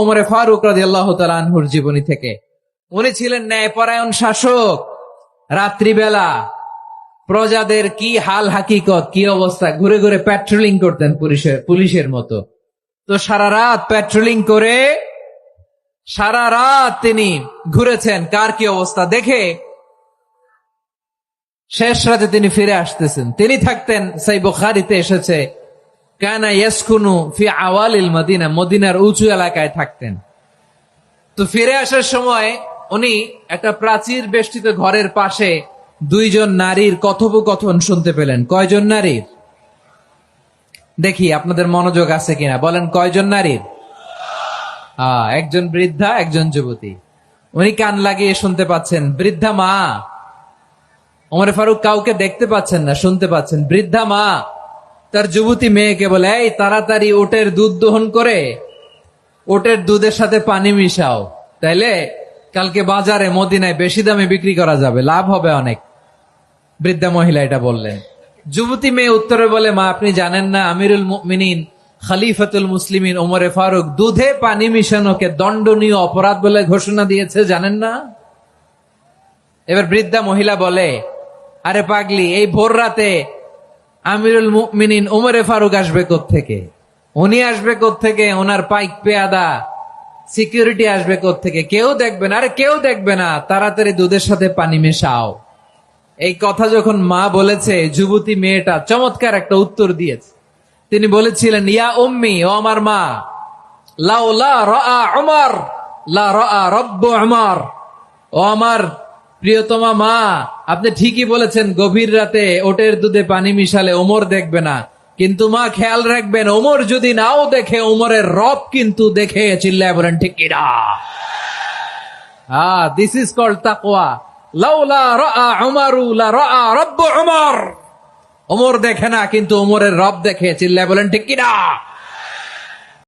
ওমরে ফারুক রাদিয়াল্লাহু তাআলা আনহুর জীবনী থেকে। উনি ছিলেন ন্যায়পরায়ণ শাসক। রাত্রিবেলা প্রজাদের কি হাল হাকিকত, কি অবস্থা, ঘুরে ঘুরে প্যাট্রোলিং করতেন পুলিশের মতো। তো সারা রাত প্যাট্রোলিং করে সারা রাত তিনি ঘুরেছেন কার কি অবস্থা দেখে। শেষ রাতে তিনি ফিরে আসতেছেন। তিনি থাকতেন, সহিহ বুখারীতে এসেছে, কানা ইয়াসকুনু ফি আওয়ালিল মদিনা, মদিনার উঁচু এলাকায় থাকতেন। তো ফিরে আসার সময় উনি একটা প্রাচীর বেষ্টিত ঘরের পাশে দুইজন নারীর কথোপকথন শুনতে পেলেন। কয়জন নারীর? দেখি আপনাদের মনোযোগ আছে কিনা, বলেন কয়জন নারীর? একজন বৃদ্ধা, একজন যুবতী। উনি কান লাগিয়ে শুনতে পাচ্ছেন। বৃদ্ধা মা, ওমর ফারুক কাউকে দেখতে পাচ্ছেন না, শুনতে পাচ্ছেন। বৃদ্ধা মা তার যুবতী মেয়েকে বলে, এই তাড়াতাড়ি ওটের দুধ দহন করে ওটের দুধের সাথে পানি মিশাও, তাইলে কালকে বাজারে মদিনায় বেশি দামে বিক্রি করা যাবে, লাভ হবে অনেক। বৃদ্ধা মহিলা এটা বললেন। যুবতী মেয়ে উত্তরে বলে, মা আপনি জানেন না আমিরুল মুমিনিন খলিফাতুল মুসলিমিন ওমরে ফারুক দুধে পানি মিশানোকে দণ্ডনীয় অপরাধ বলে ঘোষণা দিয়েছে, জানেন না? এবার বৃদ্ধা মহিলা বলে, আরে পাগলি, এই ভোর রাতে আমিরুল মুমিনিন ওমরে ফারুক আসবে কোত্থেকে? উনি আসবে কোত্থেকে? ওনার পাইক পেয়াদা সিকিউরিটি আসবে কোত্থেকে? কেউ দেখবে না। আরে কেউ দেখবে না, তাড়াতাড়ি দুধের সাথে পানি মেশাও। এই কথা যখন মা বলেছে, যুবতী মেয়েটা চমৎকার একটা উত্তর দিয়েছে। তিনি বলেছিলেন, ইয়া উম্মি, ও আমার মা, লাউলা রাআ উমর লা রাআ রব্বু উমর। ও আমার প্রিয়তমা মা, আপনি ঠিকই বলেছেন, গভীর রাতে ওটের দুধে পানি মিশালে ওমর দেখবে না, কিন্তু মা খেয়াল রাখবেন, ওমর যদি নাও দেখে, ওমরের রব কিন্তু দেখে। চিল্লায় বলেন ঠিক কিনা? দিস ইজ কল্ড তাকওয়া। লাউলা রাআ উমরু লা রাআ রব্বু উমর। ওমর দেখে না, কিন্তু ওমরের রব দেখে। চিল্লায় বলেন ঠিক কিনা?